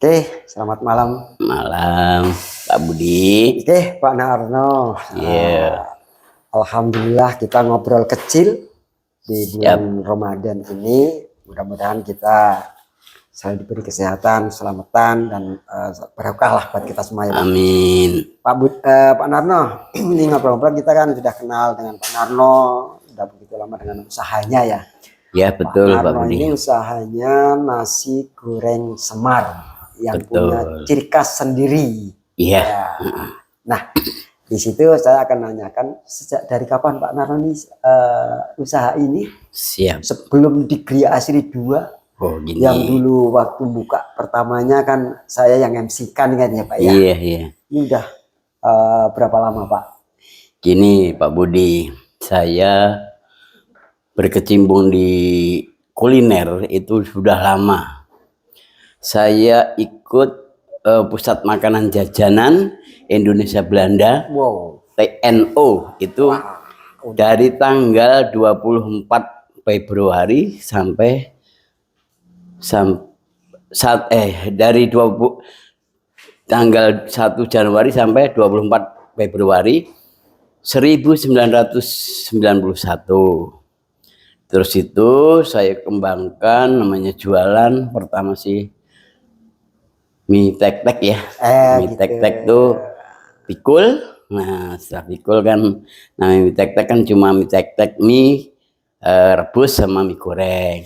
Oke, selamat malam. Malam, Pak Budi. Oke, Pak Narno. Iya. Alhamdulillah kita ngobrol kecil di Siap. bulan Ramadan ini. Mudah-mudahan kita selalu diberi kesehatan, keselamatan, dan berkah lah buat kita semua ya, Pak. Amin. Pak Narno, ini ngobrol-ngobrol kita kan sudah kenal dengan Pak Narno, sudah begitu lama dengan usahanya ya. Ya betul Pak Pak Narno Budi. ini usahanya nasi goreng Semar yang Betul. punya ciri khas sendiri. Iya. Ya. Nah, di situ saya akan nanyakan sejak dari kapan Pak Narno ini usaha ini? Siap. Sebelum di Gria Asri 2, Oh gini. yang dulu waktu buka pertamanya kan saya yang MC-kan kan ya Pak ya. Iya iya. Ini udah berapa lama Pak? Gini Pak Budi, saya berkecimpung di kuliner itu sudah lama. Saya ikut Pusat Makanan Jajanan Indonesia Belanda, Wow. TNO itu dari tanggal 24 Februari sampai dari tanggal 1 Januari sampai 24 Februari 1991. Terus itu saya kembangkan namanya jualan pertama sih mie tek-tek ya. Mie Gitu. tek-tek tuh pikul. Nah, setelah pikul kan namanya mie tek-tek kan cuma mie tek-tek mie rebus sama mie goreng.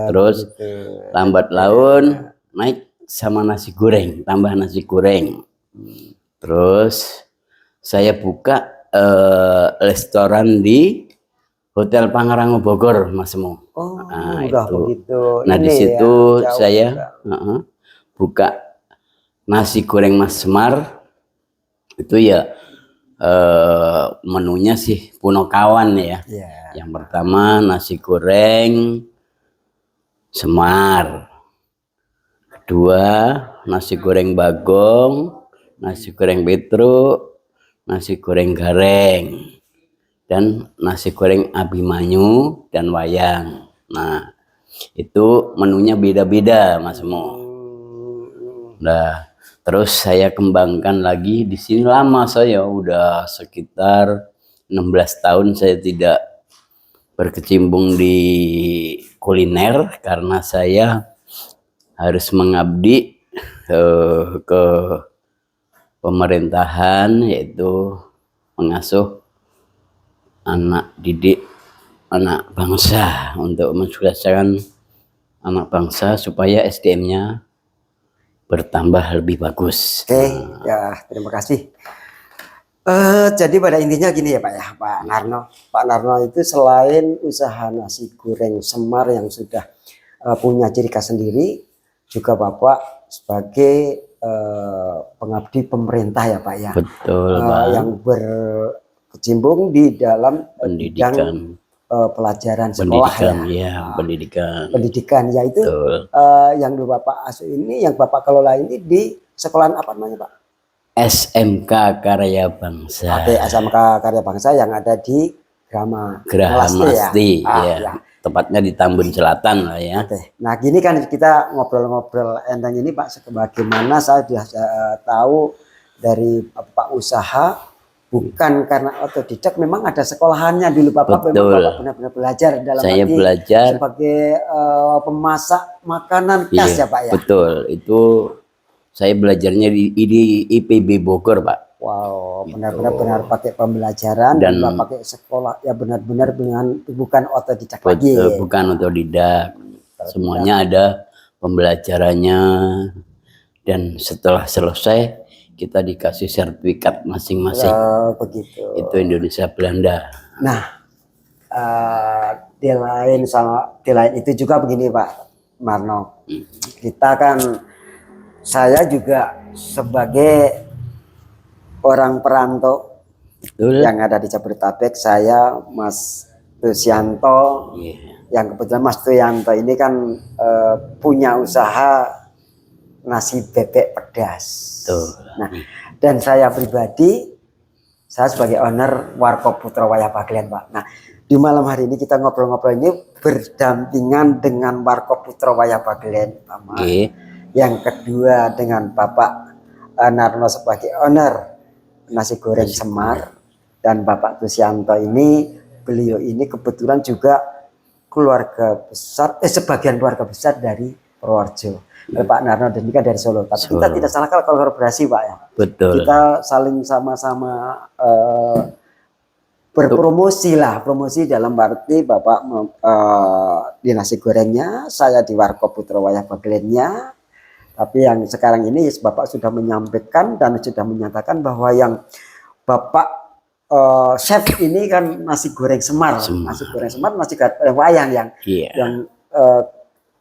Terus Gitu. lambat laun naik sama nasi goreng, tambah nasi goreng. Terus saya buka restoran di Hotel Pangrango Bogor, Mas Mo. Oh, Nah, udah itu. begitu. Nah, di Ini situ ya, jauh saya juga. buka nasi goreng Mas Semar. Itu ya menunya sih Punokawan ya. Yeah. Yang pertama nasi goreng Semar. Kedua nasi goreng Bagong, nasi goreng Petruk, nasi goreng Gareng, dan nasi goreng Abimanyu dan Wayang. Nah, itu menunya beda-beda Mas Mo. Nah, terus saya kembangkan lagi di sini lama, saya udah sekitar 16 tahun saya tidak berkecimpung di kuliner karena saya harus mengabdi ke pemerintahan, yaitu mengasuh anak didik anak bangsa untuk mensukseskan anak bangsa supaya SDM-nya bertambah lebih bagus. Oke, ya terima kasih. Jadi pada intinya gini ya Pak ya, Pak Narno. Pak Narno itu selain usaha nasi goreng Semar yang sudah punya ciri khas sendiri, juga Bapak sebagai pengabdi pemerintah ya Pak ya. Betul Pak. Yang berkecimpung di dalam Pendidikan. Pelajaran sekolah Pendidikan. Pendidikan yaitu yang dulu Bapak asuh ini, yang Bapak kelola ini di sekolahan apa namanya Pak? SMK Karya Bangsa. Oke, SMK Karya Bangsa yang ada di Geraha Melasti ya. Tepatnya di Tambun Selatan lah ya. Oke. Nah gini kan kita ngobrol-ngobrol enteng ini Pak, bagaimana saya sudah tahu dari Bapak usaha bukan karena otodidak, memang ada sekolahannya dulu Bapak. Betul. Memang Bapak benar-benar belajar dalam saya arti belajar sebagai pemasak makanan khas ya Pak ya. Betul, itu saya belajarnya di IPB Bogor Pak. Wow, benar-benar pakai pembelajaran dan pakai sekolah ya, benar-benar dengan bukan otodidak lagi. Bukan otodidak, semuanya ada pembelajarannya, dan setelah selesai kita dikasih sertifikat masing-masing. Begitu. Itu Indonesia Belanda. Nah, di lain itu juga begini Pak Marno, kita kan, saya juga sebagai orang perantau yang ada di Jabodetabek, saya Mas Tusianto, yang kebetulan Mas Tusianto ini kan punya usaha nasi bebek pedas. Nah, dan saya pribadi, saya sebagai owner Warkop Putra Wayah Pagelaran Pak. Nah, di malam hari ini kita ngobrol-ngobrol ini berdampingan dengan Warkop Putra Wayah Pagelaran. Yang kedua dengan Bapak Narno sebagai owner nasi goreng Semar, dan Bapak Tusianto ini, beliau ini kebetulan juga keluarga besar, sebagian keluarga besar dari Purworejo. Pak Narno dan ini kan dari Solo. Tapi kita tidak salah kalau kolaborasi Pak ya. Betul. Kita saling sama-sama berpromosi lah, promosi dalam arti Bapak di nasi gorengnya, saya di Warkop Putra Wayah Bagelennya. Tapi yang sekarang ini Bapak sudah menyampaikan dan sudah menyatakan bahwa yang Bapak chef ini kan nasi goreng Semar. Nasi goreng Semar, nasi goreng wayang yang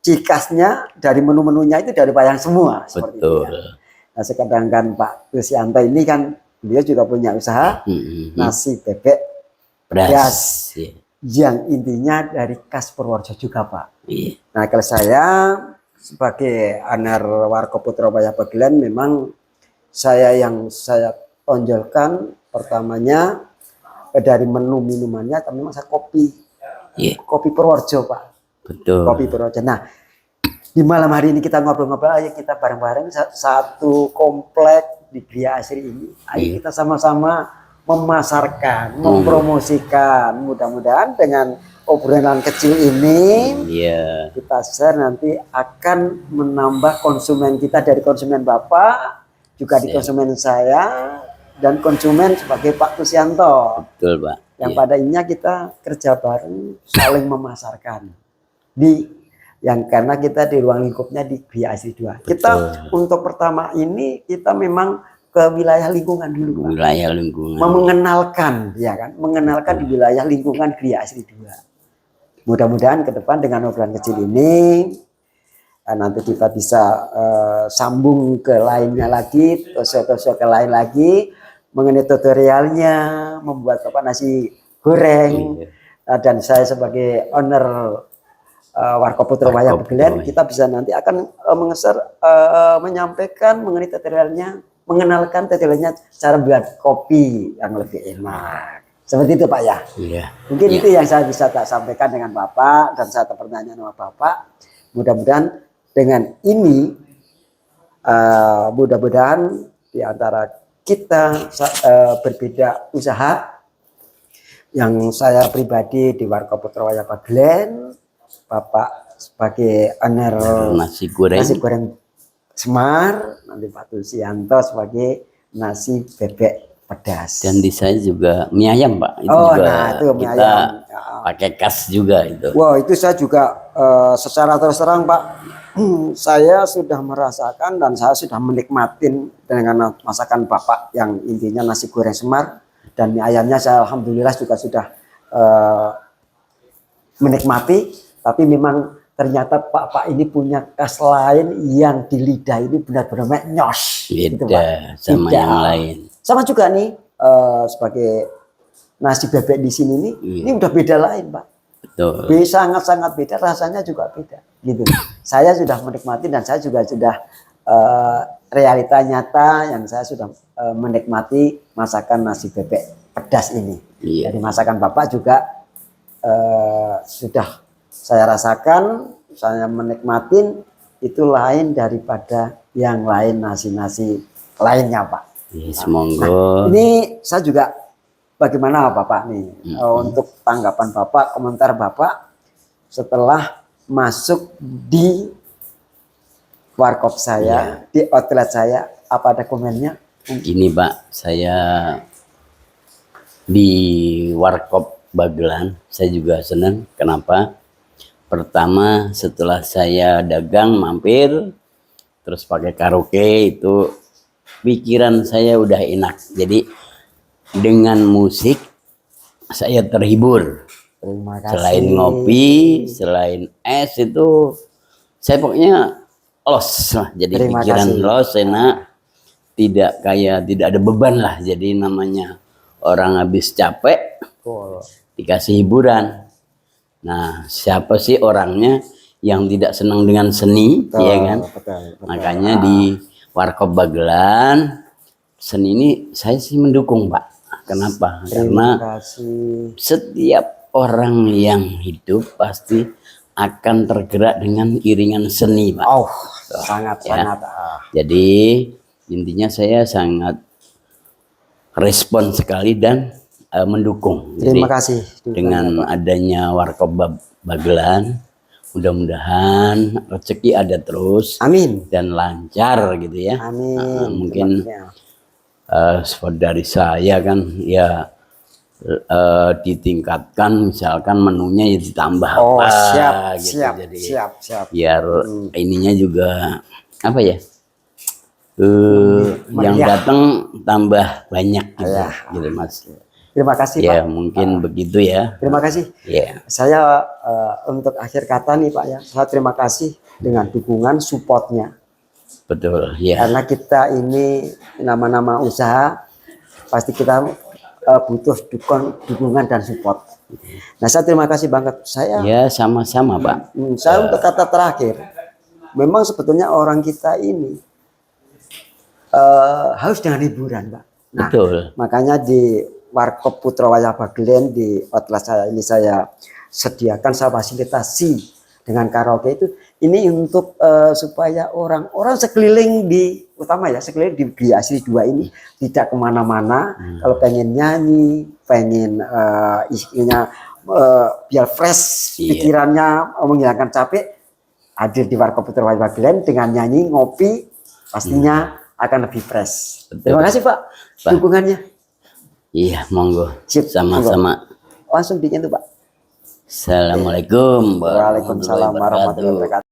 ciri khasnya dari menu-menunya itu dari wayang semua. Seperti betul. Itu ya. Nah sedangkan Pak Tusianto ini kan beliau juga punya usaha nasi bebek pedas yang intinya dari khas Purworejo juga Pak. Nah kalau saya sebagai owner Warkop Putra Wayah Bagelen, memang yang saya tonjolkan pertamanya dari menu minumannya, tapi memang saya kopi Purworejo Pak. Betul. Kopi Purworejo. Nah di malam hari ini kita ngobrol-ngobrol, ayo kita bareng-bareng satu komplek di Gria Asri ini, ayo kita sama-sama memasarkan, mempromosikan. Mudah-mudahan dengan obrolan kecil ini kita share nanti akan menambah konsumen kita, dari konsumen Bapak juga di konsumen saya dan konsumen sebagai Pak Tusianto. Betul Pak. Yang pada intinya kita kerja bareng, saling memasarkan karena kita di ruang lingkupnya di Gria Asri 2. Kita untuk pertama ini kita memang ke wilayah lingkungan dulu Pak. Wilayah lingkungan. Mengenalkan ya kan, mengenalkan di wilayah lingkungan Gria Asri 2. Mudah-mudahan ke depan dengan obrolan kecil ini nanti kita bisa sambung ke lainnya lagi, ke lain lagi mengenai tutorialnya membuat nasi goreng. Dan saya sebagai owner Warkop Putra Wayah Bagelen, kita bisa nanti akan menyampaikan mengenai tutorialnya, mengenalkan tutorialnya cara buat kopi yang lebih enak. Seperti itu Pak ya. Mungkin itu yang saya bisa sampaikan dengan Bapak, dan saya pertanyaan sama Bapak. Mudah-mudahan dengan ini, mudah-mudahan di antara kita berbeda usaha. Yang saya pribadi di Warkop Putra Wayah Bagelen, Bapak sebagai owner nasi goreng Semar, nanti Pak Tusianto sebagai nasi bebek pedas. Dan di saya juga mie ayam Pak. Itu juga itu mie kita ayam. Pakai khas juga itu. Wow, itu saya juga secara terus terang Pak, saya sudah merasakan dan saya sudah menikmatin dengan masakan Bapak yang intinya nasi goreng Semar dan mie ayamnya. Saya alhamdulillah juga sudah menikmati. Tapi memang ternyata Pak ini punya khas lain yang di lidah ini benar-benar nyos. Beda gitu, Pak. Sama yang lain. Sama juga nih sebagai nasi bebek di sini nih, ini udah beda lain Pak. Betul. Sangat-sangat beda, rasanya juga beda. Gitu. Saya sudah menikmati dan saya juga sudah realita nyata yang saya sudah menikmati masakan nasi bebek pedas ini. Jadi masakan Bapak juga sudah saya rasakan, saya menikmatin, itu lain daripada yang lain nasi-nasi lainnya Pak. Semoga. Nah, ini saya juga bagaimana Bapak nih untuk tanggapan Bapak, komentar Bapak setelah masuk di warkop saya, di outlet saya, apa ada komennya? Gini Pak, saya di Warkop Bagelan, saya juga senang. Kenapa? Pertama, setelah saya dagang mampir, terus pakai karaoke, itu pikiran saya udah enak. Jadi dengan musik saya terhibur. Terima kasih. Selain ngopi, selain es itu, saya pokoknya los lah. Jadi pikiran los, enak, tidak ada beban lah. Jadi namanya orang habis capek, dikasih hiburan. Nah, siapa sih orangnya yang tidak senang dengan seni, ya kan? Betul. Makanya di Warkop Bagelan, seni ini saya sih mendukung, Pak. Kenapa? Karena setiap orang yang hidup pasti akan tergerak dengan iringan seni, Pak. Oh, sangat Ya. sangat. Jadi intinya saya sangat respon sekali dan mendukung. Terima Jadi, kasih. dengan adanya Warkop Bagelan, mudah-mudahan rezeki ada terus Amin. dan lancar gitu ya. Amin. Mungkin Terima dari saya kan ya ditingkatkan, misalkan menunya ya ditambah Oh, apa siap, gitu. siap, Jadi siap, siap. biar ininya juga apa ya, yang meriah. datang tambah banyak gitu, Ya. gitu Mas. Terima kasih, Ya Pak. mungkin begitu ya. Terima kasih. Ya. Saya untuk akhir kata nih Pak ya, saya terima kasih dengan dukungan supportnya. Betul ya. Karena kita ini nama-nama usaha, pasti kita butuh dukungan dan support. Nah saya terima kasih banget. Saya Ya sama-sama Pak. saya untuk kata terakhir, memang sebetulnya orang kita ini harus dengan hiburan Pak. Nah, Betul. makanya di Warkop Putra Wayah Bagelen di outlet saya ini saya sediakan, saya fasilitasi dengan karaoke itu ini untuk supaya orang-orang sekeliling utama ya sekeliling di Gria Asri 2 ini tidak kemana-mana. Kalau pengen nyanyi, pengen isinya biar fresh pikirannya, menghilangkan capek, hadir di Warkop Putra Wayah Bagelen dengan nyanyi, ngopi, pastinya akan lebih fresh. Betul. Terima kasih Pak dukungannya. Iya, monggo. Sip, Sama-sama. langsung diintu Pak. Assalamualaikum Waalaikumsalam warahmatullahi wabarakatuh.